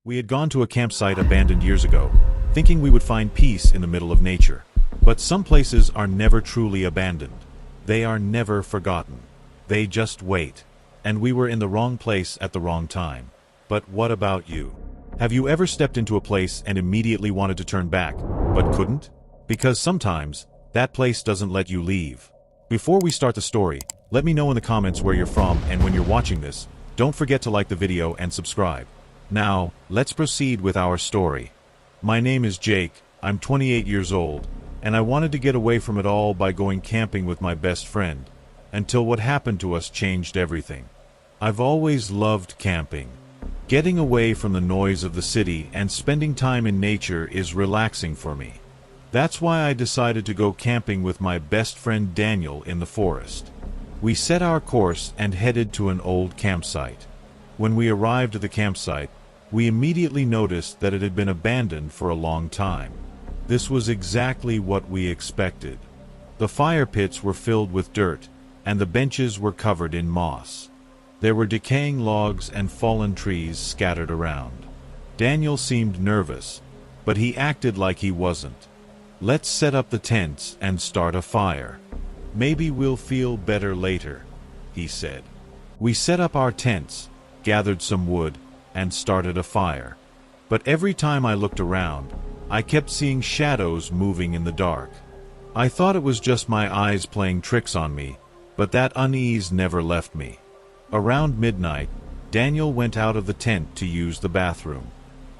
We had gone to a campsite abandoned years ago, thinking we would find peace in the middle of nature. But some places are never truly abandoned. They are never forgotten. They just wait. And we were in the wrong place at the wrong time. But what about you? Have you ever stepped into a place and immediately wanted to turn back, but couldn't? Because sometimes, that place doesn't let you leave. Before we start the story, let me know in the comments where you're from, and when you're watching this, don't forget to like the video and subscribe. Now, let's proceed with our story. My name is Jake, I'm 28 years old, and I wanted to get away from it all by going camping with my best friend, until what happened to us changed everything. I've always loved camping. Getting away from the noise of the city and spending time in nature is relaxing for me. That's why I decided to go camping with my best friend Daniel in the forest. We set our course and headed to an old campsite. When we arrived at the campsite, we immediately noticed that it had been abandoned for a long time. This was exactly what we expected. The fire pits were filled with dirt, and the benches were covered in moss. There were decaying logs and fallen trees scattered around. Daniel seemed nervous, but he acted like he wasn't. "Let's set up the tents and start a fire. Maybe we'll feel better later," he said. We set up our tents, gathered some wood, and started a fire. But every time I looked around, I kept seeing shadows moving in the dark. I thought it was just my eyes playing tricks on me, but that unease never left me. Around midnight, Daniel went out of the tent to use the bathroom.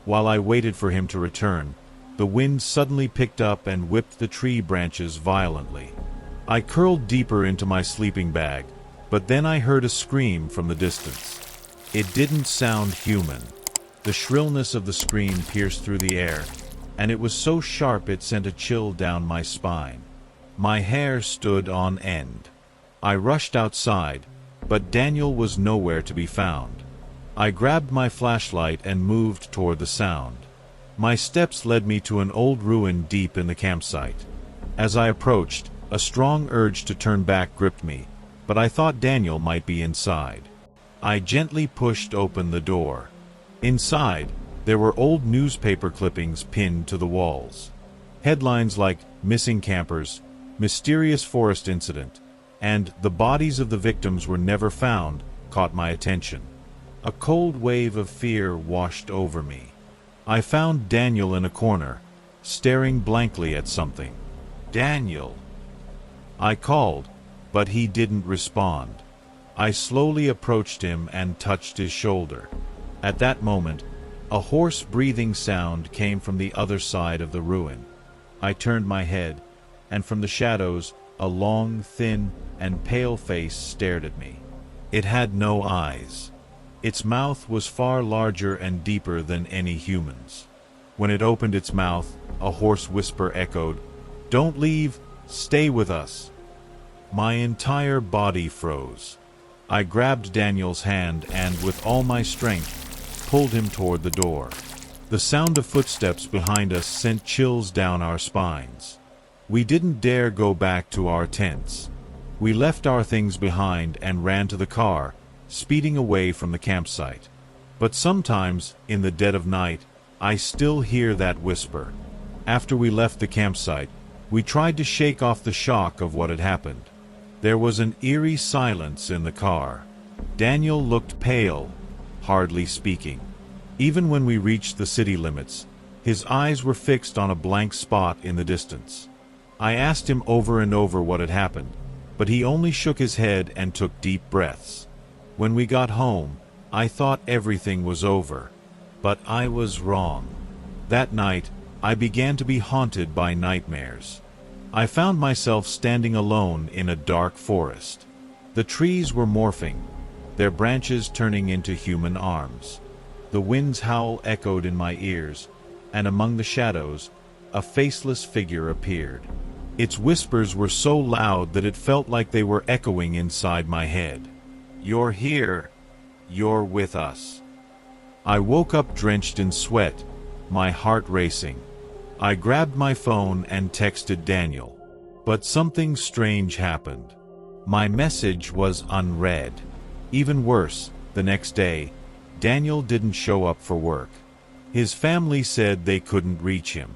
While I waited for him to return, the wind suddenly picked up and whipped the tree branches violently. I curled deeper into my sleeping bag, but then I heard a scream from the distance. It didn't sound human. The shrillness of the scream pierced through the air, and it was so sharp it sent a chill down my spine. My hair stood on end. I rushed outside, but Daniel was nowhere to be found. I grabbed my flashlight and moved toward the sound. My steps led me to an old ruin deep in the campsite. As I approached, a strong urge to turn back gripped me, but I thought Daniel might be inside. I gently pushed open the door. Inside, there were old newspaper clippings pinned to the walls. Headlines like "Missing Campers," "Mysterious Forest Incident," and "The Bodies of the Victims Were Never Found" caught my attention. A cold wave of fear washed over me. I found Daniel in a corner, staring blankly at something. "Daniel!" I called, but he didn't respond. I slowly approached him and touched his shoulder. At that moment, a hoarse breathing sound came from the other side of the ruin. I turned my head, and from the shadows, a long, thin, and pale face stared at me. It had no eyes. Its mouth was far larger and deeper than any human's. When it opened its mouth, a hoarse whisper echoed, "Don't leave, stay with us." My entire body froze. I grabbed Daniel's hand and, with all my strength, pulled him toward the door. The sound of footsteps behind us sent chills down our spines. We didn't dare go back to our tents. We left our things behind and ran to the car, speeding away from the campsite. But sometimes, in the dead of night, I still hear that whisper. After we left the campsite, we tried to shake off the shock of what had happened. There was an eerie silence in the car. Daniel looked pale, hardly speaking. Even when we reached the city limits, his eyes were fixed on a blank spot in the distance. I asked him over and over what had happened, but he only shook his head and took deep breaths. When we got home, I thought everything was over, but I was wrong. That night, I began to be haunted by nightmares. I found myself standing alone in a dark forest. The trees were morphing, their branches turning into human arms. The wind's howl echoed in my ears, and among the shadows, a faceless figure appeared. Its whispers were so loud that it felt like they were echoing inside my head. "You're here. You're with us." I woke up drenched in sweat, my heart racing. I grabbed my phone and texted Daniel. But something strange happened. My message was unread. Even worse, the next day, Daniel didn't show up for work. His family said they couldn't reach him.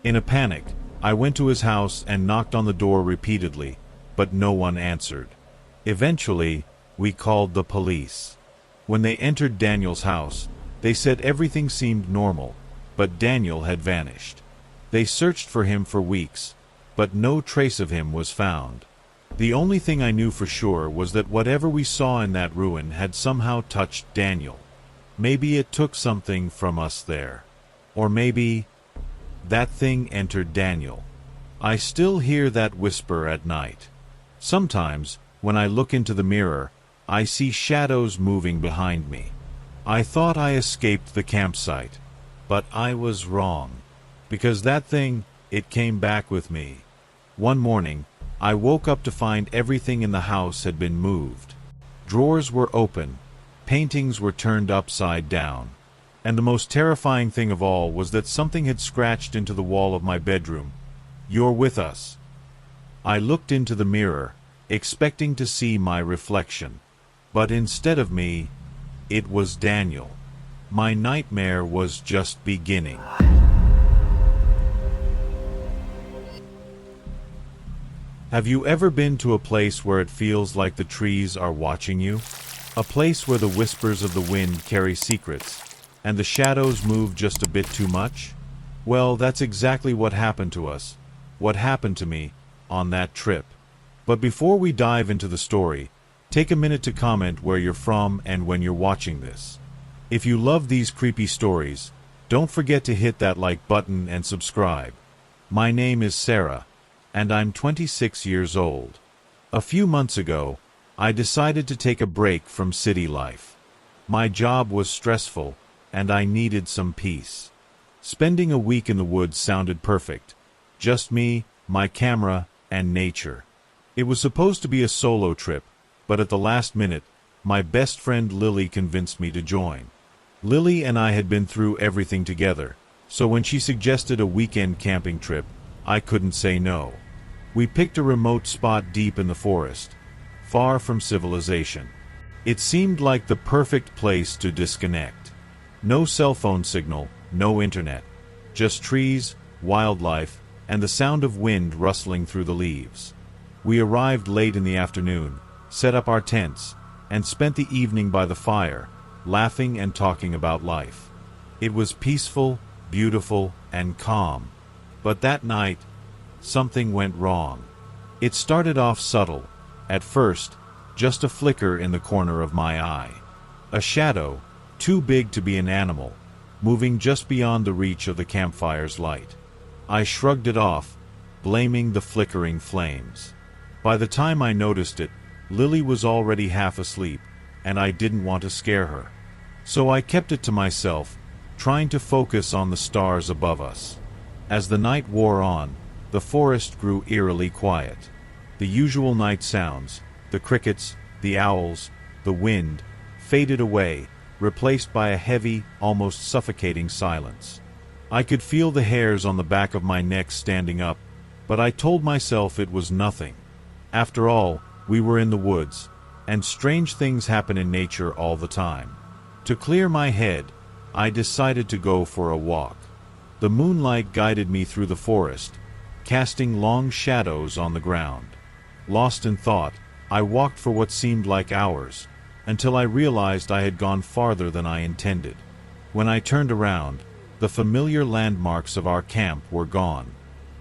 In a panic, I went to his house and knocked on the door repeatedly, but no one answered. Eventually, we called the police. When they entered Daniel's house, they said everything seemed normal, but Daniel had vanished. They searched for him for weeks, but no trace of him was found. The only thing I knew for sure was that whatever we saw in that ruin had somehow touched Daniel. Maybe it took something from us there. Or maybe that thing entered Daniel. I still hear that whisper at night. Sometimes, when I look into the mirror, I see shadows moving behind me. I thought I escaped the campsite, but I was wrong. Because that thing, it came back with me. One morning, I woke up to find everything in the house had been moved. Drawers were open, paintings were turned upside down, and the most terrifying thing of all was that something had scratched into the wall of my bedroom. "You're with us." I looked into the mirror, expecting to see my reflection. But instead of me, it was Daniel. My nightmare was just beginning. Have you ever been to a place where it feels like the trees are watching you? A place where the whispers of the wind carry secrets, and the shadows move just a bit too much? Well, that's exactly what happened to us, what happened to me, on that trip. But before we dive into the story, take a minute to comment where you're from and when you're watching this. If you love these creepy stories, don't forget to hit that like button and subscribe. My name is Sarah, and I'm 26 years old. A few months ago, I decided to take a break from city life. My job was stressful, and I needed some peace. Spending a week in the woods sounded perfect. Just me, my camera, and nature. It was supposed to be a solo trip, but at the last minute, my best friend Lily convinced me to join. Lily and I had been through everything together, so when she suggested a weekend camping trip, I couldn't say no. We picked a remote spot deep in the forest, far from civilization. It seemed like the perfect place to disconnect. No cell phone signal, no internet, just trees, wildlife, and the sound of wind rustling through the leaves. We arrived late in the afternoon, set up our tents, and spent the evening by the fire, laughing and talking about life. It was peaceful, beautiful, and calm. But that night, something went wrong. It started off subtle. At first, just a flicker in the corner of my eye. A shadow, too big to be an animal, moving just beyond the reach of the campfire's light. I shrugged it off, blaming the flickering flames. By the time I noticed it, Lily was already half asleep, and I didn't want to scare her. So I kept it to myself, trying to focus on the stars above us. As the night wore on, the forest grew eerily quiet. The usual night sounds, the crickets, the owls, the wind, faded away, replaced by a heavy, almost suffocating silence. I could feel the hairs on the back of my neck standing up, but I told myself it was nothing. After all, we were in the woods, and strange things happen in nature all the time. To clear my head, I decided to go for a walk. The moonlight guided me through the forest, casting long shadows on the ground. Lost in thought, I walked for what seemed like hours, until I realized I had gone farther than I intended. When I turned around, the familiar landmarks of our camp were gone.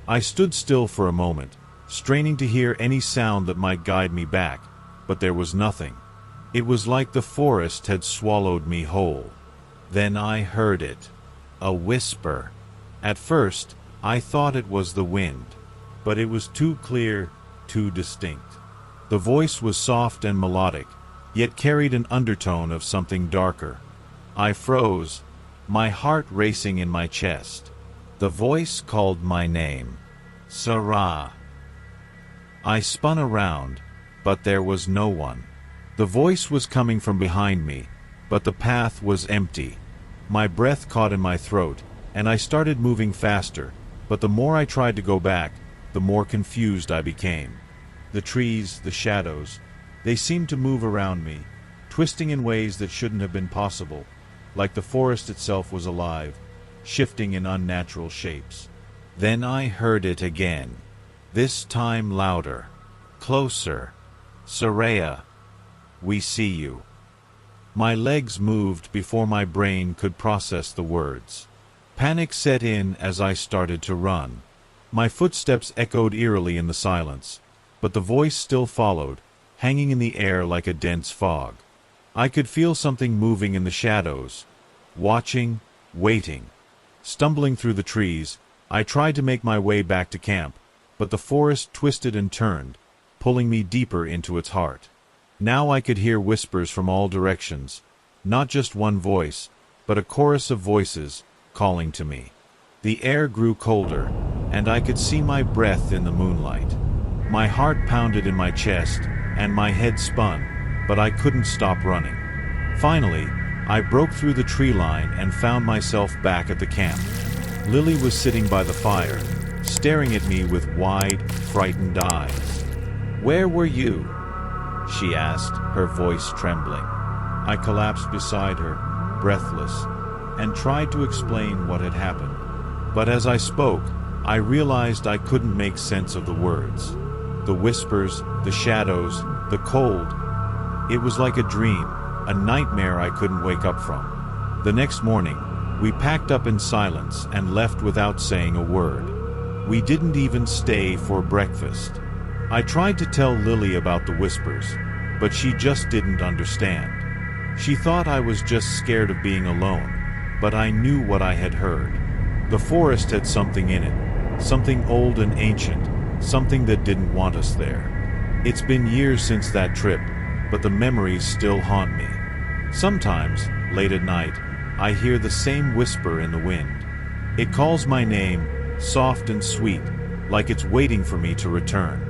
I stood still for a moment, straining to hear any sound that might guide me back, but there was nothing. It was like the forest had swallowed me whole. Then I heard it. A whisper. At first, I thought it was the wind, but it was too clear, too distinct. The voice was soft and melodic, yet carried an undertone of something darker. I froze, my heart racing in my chest. The voice called my name. Sarah. I spun around, but there was no one. The voice was coming from behind me, but the path was empty. My breath caught in my throat, and I started moving faster, but the more I tried to go back, the more confused I became. The trees, the shadows, they seemed to move around me, twisting in ways that shouldn't have been possible, like the forest itself was alive, shifting in unnatural shapes. Then I heard it again, this time louder. Closer. Soraya, we see you. My legs moved before my brain could process the words. Panic set in as I started to run. My footsteps echoed eerily in the silence, but the voice still followed, hanging in the air like a dense fog. I could feel something moving in the shadows, watching, waiting. Stumbling through the trees, I tried to make my way back to camp, but the forest twisted and turned, pulling me deeper into its heart. Now I could hear whispers from all directions, not just one voice, but a chorus of voices calling to me. The air grew colder, and I could see my breath in the moonlight. My heart pounded in my chest, and my head spun, but I couldn't stop running. Finally, I broke through the tree line and found myself back at the camp. Lily was sitting by the fire, staring at me with wide, frightened eyes. "Where were you?" she asked, her voice trembling. I collapsed beside her, breathless, and tried to explain what had happened. But as I spoke, I realized I couldn't make sense of the words. The whispers, the shadows, the cold. It was like a dream, a nightmare I couldn't wake up from. The next morning, we packed up in silence and left without saying a word. We didn't even stay for breakfast. I tried to tell Lily about the whispers, but she just didn't understand. She thought I was just scared of being alone, but I knew what I had heard. The forest had something in it, something old and ancient, something that didn't want us there. It's been years since that trip, but the memories still haunt me. Sometimes, late at night, I hear the same whisper in the wind. It calls my name, soft and sweet, like it's waiting for me to return.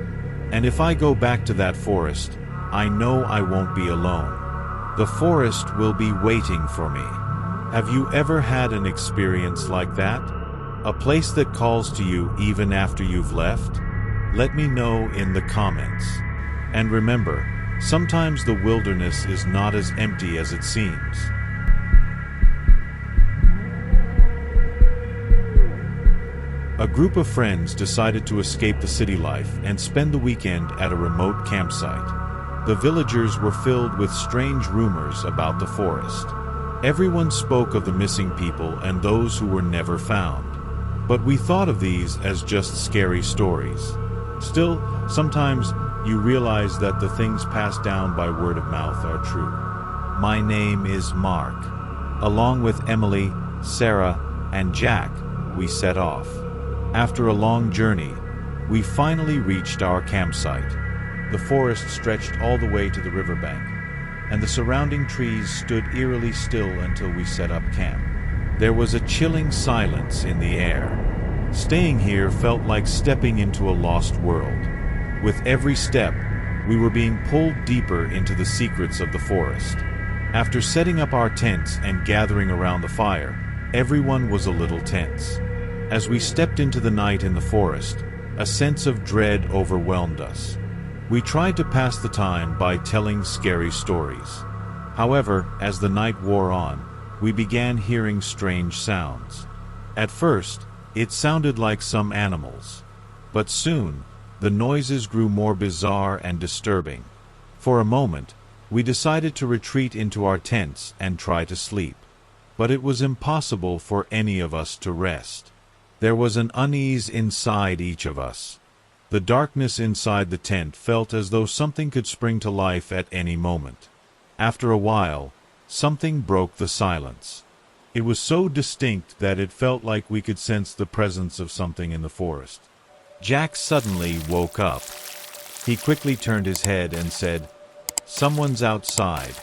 And if I go back to that forest, I know I won't be alone. The forest will be waiting for me. Have you ever had an experience like that? A place that calls to you even after you've left? Let me know in the comments. And remember, sometimes the wilderness is not as empty as it seems. A group of friends decided to escape the city life and spend the weekend at a remote campsite. The villagers were filled with strange rumors about the forest. Everyone spoke of the missing people and those who were never found. But we thought of these as just scary stories. Still, sometimes you realize that the things passed down by word of mouth are true. My name is Mark. Along with Emily, Sarah, and Jack, we set off. After a long journey, we finally reached our campsite. The forest stretched all the way to the riverbank, and the surrounding trees stood eerily still until we set up camp. There was a chilling silence in the air. Staying here felt like stepping into a lost world. With every step, we were being pulled deeper into the secrets of the forest. After setting up our tents and gathering around the fire, everyone was a little tense. As we stepped into the night in the forest, a sense of dread overwhelmed us. We tried to pass the time by telling scary stories. However, as the night wore on, we began hearing strange sounds. At first, it sounded like some animals. But soon, the noises grew more bizarre and disturbing. For a moment, we decided to retreat into our tents and try to sleep. But it was impossible for any of us to rest. There was an unease inside each of us. The darkness inside the tent felt as though something could spring to life at any moment. After a while, something broke the silence. It was so distinct that it felt like we could sense the presence of something in the forest. Jack suddenly woke up. He quickly turned his head and said, "Someone's outside."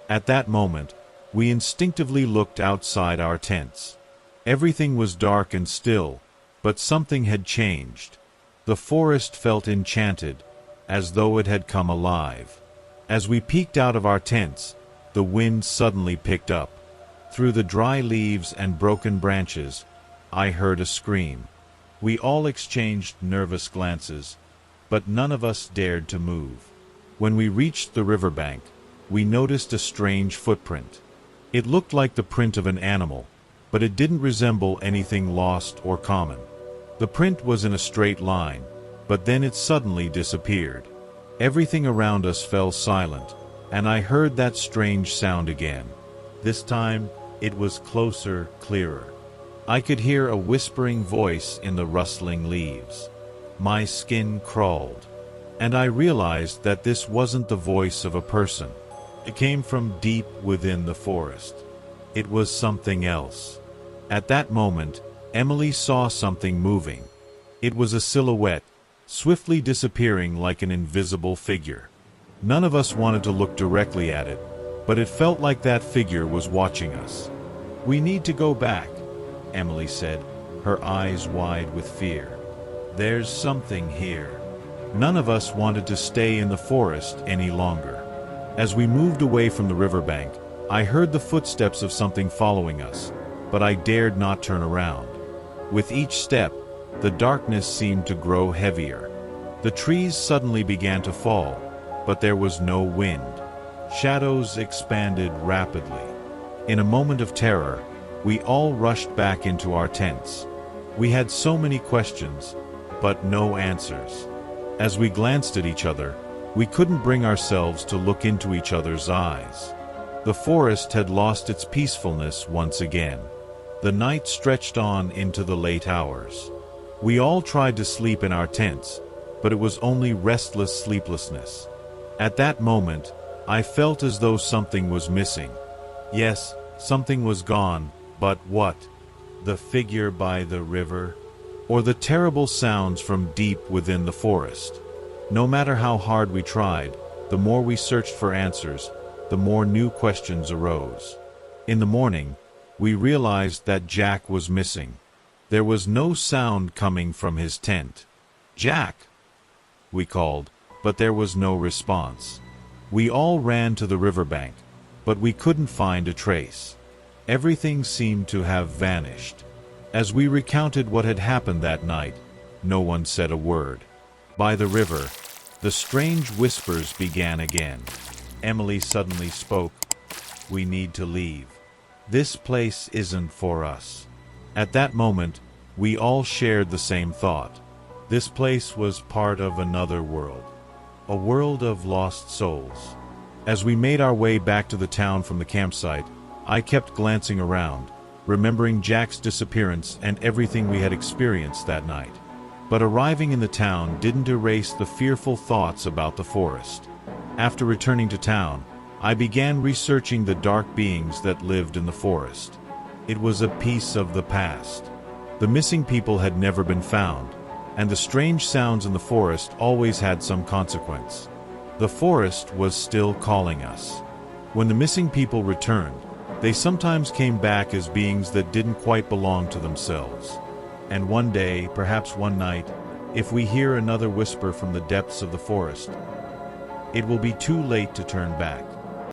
At that moment, we instinctively looked outside our tents. Everything was dark and still, but something had changed. The forest felt enchanted, as though it had come alive. As we peeked out of our tents, the wind suddenly picked up. Through the dry leaves and broken branches, I heard a scream. We all exchanged nervous glances, but none of us dared to move. When we reached the riverbank, we noticed a strange footprint. It looked like the print of an animal, but it didn't resemble anything lost or common. The print was in a straight line, but then it suddenly disappeared. Everything around us fell silent, and I heard that strange sound again. This time, it was closer, clearer. I could hear a whispering voice in the rustling leaves. My skin crawled, and I realized that this wasn't the voice of a person. It came from deep within the forest. It was something else. At that moment, Emily saw something moving. It was a silhouette, swiftly disappearing like an invisible figure. None of us wanted to look directly at it, but it felt like that figure was watching us. "We need to go back," Emily said, her eyes wide with fear. "There's something here." None of us wanted to stay in the forest any longer. As we moved away from the riverbank, I heard the footsteps of something following us, but I dared not turn around. With each step, the darkness seemed to grow heavier. The trees suddenly began to fall, but there was no wind. Shadows expanded rapidly. In a moment of terror, we all rushed back into our tents. We had so many questions, but no answers. As we glanced at each other, we couldn't bring ourselves to look into each other's eyes. The forest had lost its peacefulness once again. The night stretched on into the late hours. We all tried to sleep in our tents, but it was only restless sleeplessness. At that moment, I felt as though something was missing. Yes, something was gone, but what? The figure by the river? Or the terrible sounds from deep within the forest? No matter how hard we tried, the more we searched for answers, the more new questions arose. In the morning, we realized that Jack was missing. There was no sound coming from his tent. "Jack!" we called, but there was no response. We all ran to the riverbank, but we couldn't find a trace. Everything seemed to have vanished. As we recounted what had happened that night, no one said a word. By the river, the strange whispers began again. Emily suddenly spoke. "We need to leave. This place isn't for us." At that moment, we all shared the same thought. This place was part of another world. A world of lost souls. As we made our way back to the town from the campsite, I kept glancing around, remembering Jack's disappearance and everything we had experienced that night. But arriving in the town didn't erase the fearful thoughts about the forest. After returning to town, I began researching the dark beings that lived in the forest. It was a piece of the past. The missing people had never been found, and the strange sounds in the forest always had some consequence. The forest was still calling us. When the missing people returned, they sometimes came back as beings that didn't quite belong to themselves. And one day, perhaps one night, if we hear another whisper from the depths of the forest, it will be too late to turn back.